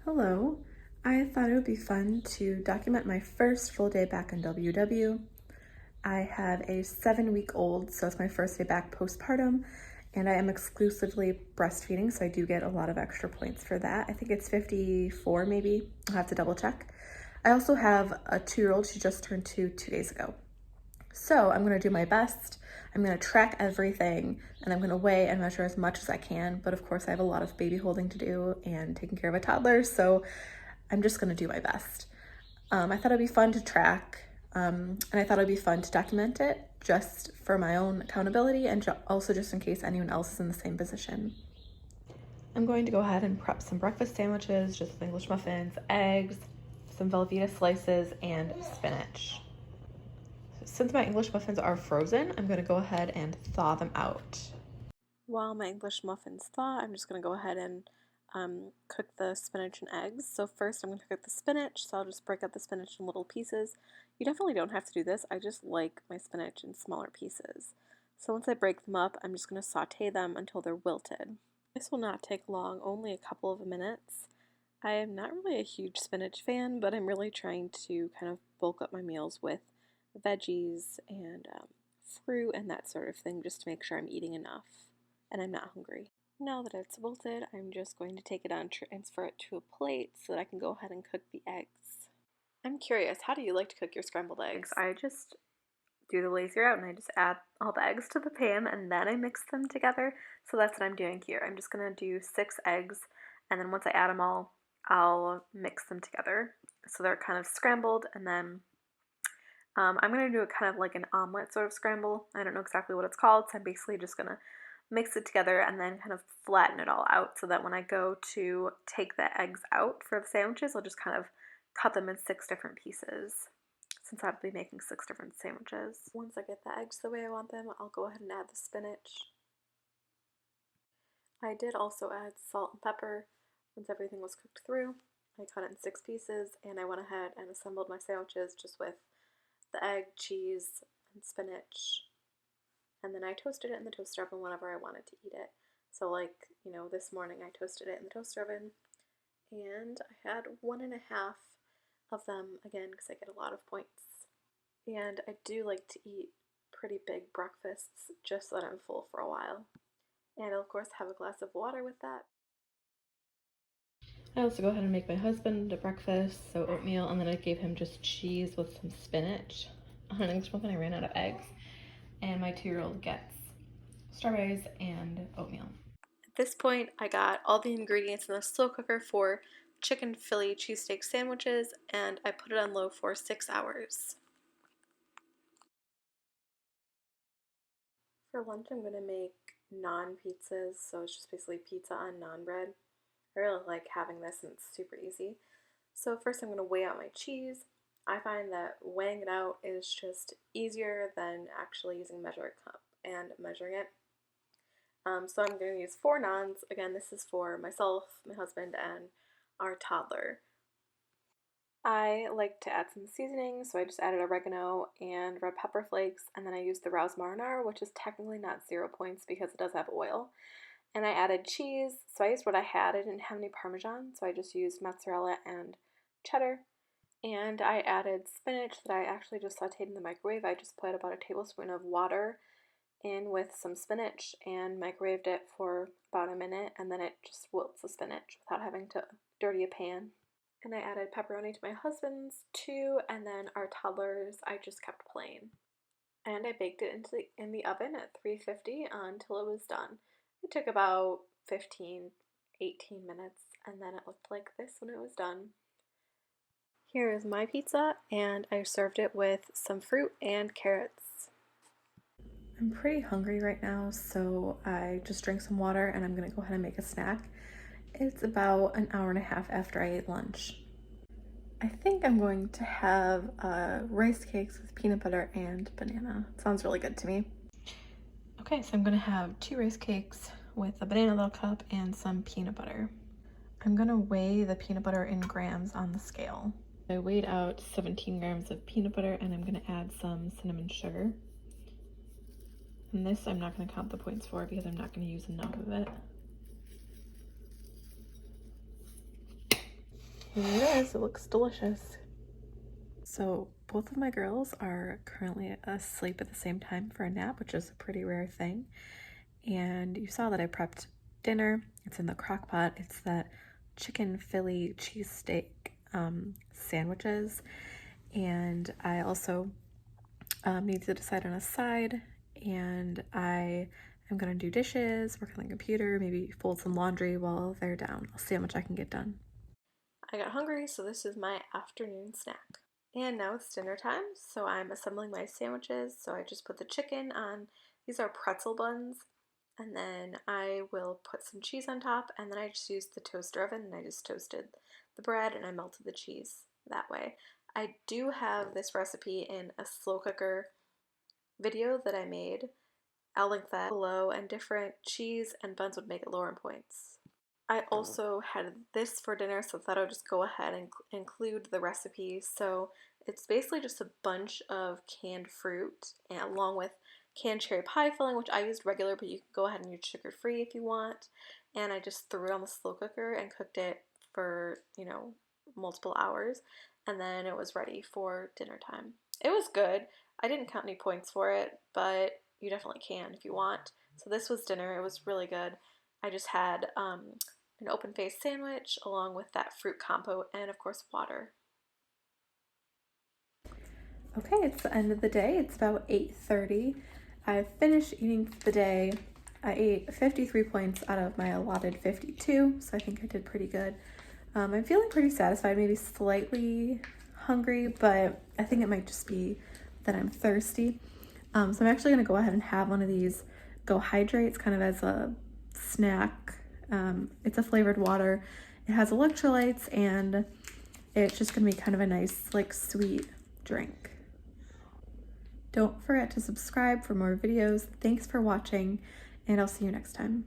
Hello. I thought it would be fun to document my first full day back in WW. I have a 7-week-old, so it's my first day back postpartum, and I am exclusively breastfeeding, so I do get a lot of extra points for that. I think it's 54 maybe. I'll have to double check. I also have a 2-year-old. She just turned 2 days ago. So I'm gonna do my best. I'm gonna track everything and I'm gonna weigh and measure as much as I can. But of course I have a lot of baby holding to do and taking care of a toddler. So I'm just gonna do my best. I thought it'd be fun to track and I thought it'd be fun to document it just for my own accountability and also just in case anyone else is in the same position. I'm going to go ahead and prep some breakfast sandwiches, just with English muffins, eggs, some Velveeta slices, and spinach. Since my English muffins are frozen, I'm going to go ahead and thaw them out. While my English muffins thaw, I'm just going to go ahead and cook the spinach and eggs. So first I'm going to cook the spinach, so I'll just break up the spinach in little pieces. You definitely don't have to do this. I just like my spinach in smaller pieces. So once I break them up, I'm just going to saute them until they're wilted. This will not take long, only a couple of minutes. I am not really a huge spinach fan, but I'm really trying to kind of bulk up my meals with veggies and fruit and that sort of thing, just to make sure I'm eating enough and I'm not hungry. Now that it's wilted, I'm just going to take it on, transfer it to a plate so that I can go ahead and cook the eggs. I'm curious, how do you like to cook your scrambled eggs? I just do the lazy route and I just add all the eggs to the pan and then I mix them together. So that's what I'm doing here. I'm just gonna do 6 eggs and then once I add them all, I'll mix them together so they're kind of scrambled, and then I'm going to do it kind of like an omelet sort of scramble. I don't know exactly what it's called, so I'm basically just going to mix it together and then kind of flatten it all out so that when I go to take the eggs out for the sandwiches, I'll just kind of cut them in 6 different pieces, since I'll be making 6 different sandwiches. Once I get the eggs the way I want them, I'll go ahead and add the spinach. I did also add salt and pepper once everything was cooked through. I cut it in 6 pieces and I went ahead and assembled my sandwiches just with the egg, cheese, and spinach. And then I toasted it in the toaster oven whenever I wanted to eat it. So like, this morning I toasted it in the toaster oven and I had 1.5 of them again because I get a lot of points. And I do like to eat pretty big breakfasts just so that I'm full for a while. And I'll of course have a glass of water with that. I also go ahead and make my husband a breakfast, so oatmeal, and then I gave him just cheese with some spinach. On an English muffin, I ran out of eggs, and my 2-year-old gets strawberries and oatmeal. At this point, I got all the ingredients in the slow cooker for chicken Philly cheesesteak sandwiches, and I put it on low for 6 hours. For lunch, I'm going to make naan pizzas, so it's just basically pizza on naan bread. I really like having this and it's super easy. So first I'm going to weigh out my cheese. I find that weighing it out is just easier than actually using a measuring cup and measuring it. So I'm going to use 4 naans. Again, this is for myself, my husband, and our toddler. I like to add some seasoning, so I just added oregano and red pepper flakes, and then I used the Rouse marinara, which is technically not 0 points because it does have oil. And I added cheese, so I used what I had. I didn't have any Parmesan, so I just used mozzarella and cheddar. And I added spinach that I actually just sauteed in the microwave. I just put about a tablespoon of water in with some spinach and microwaved it for about a minute, and then it just wilts the spinach without having to dirty a pan. And I added pepperoni to my husband's too, and then our toddler's I just kept plain. And I baked it in the oven at 350 until it was done. It took about 15, 18 minutes, and then it looked like this when it was done. Here is my pizza, and I served it with some fruit and carrots. I'm pretty hungry right now, so I just drank some water and I'm gonna go ahead and make a snack. It's about an hour and a half after I ate lunch. I think I'm going to have rice cakes with peanut butter and banana. It sounds really good to me. Okay, so I'm gonna have 2 rice cakes with a banana little cup and some peanut butter. I'm gonna weigh the peanut butter in grams on the scale. I weighed out 17 grams of peanut butter and I'm gonna add some cinnamon sugar. And this I'm not gonna count the points for because I'm not gonna use enough of it. Here it is. It looks delicious. So both of my girls are currently asleep at the same time for a nap, which is a pretty rare thing. And you saw that I prepped dinner. It's in the crock pot. It's that chicken Philly cheesesteak sandwiches. And I also need to decide on a side. And I am going to do dishes, work on the computer, maybe fold some laundry while they're down. I'll see how much I can get done. I got hungry, so this is my afternoon snack. And now it's dinner time, so I'm assembling my sandwiches. So I just put the chicken on, these are pretzel buns, and then I will put some cheese on top, and then I just used the toaster oven and I just toasted the bread and I melted the cheese that way. I do have this recipe in a slow cooker video that I made. I'll link that below, and different cheese and buns would make it lower in points. I also had this for dinner, so I thought I would just go ahead and include the recipe. So it's basically just a bunch of canned fruit and along with canned cherry pie filling, which I used regular, but you can go ahead and use sugar-free if you want. And I just threw it on the slow cooker and cooked it for, multiple hours. And then it was ready for dinner time. It was good. I didn't count any points for it, but you definitely can if you want. So this was dinner. It was really good. I just had an open-faced sandwich along with that fruit compote and of course water. Okay, it's the end of the day. It's about 8:30. I've finished eating for the day. I ate 53 points out of my allotted 52, so I think I did pretty good. I'm feeling pretty satisfied, maybe slightly hungry, but I think it might just be that I'm thirsty. So I'm actually going to go ahead and have one of these Go Hydrates kind of as a snack. It's a flavored water. It has electrolytes and it's just gonna be kind of a nice, like, sweet drink. Don't forget to subscribe for more videos. Thanks for watching, and I'll see you next time.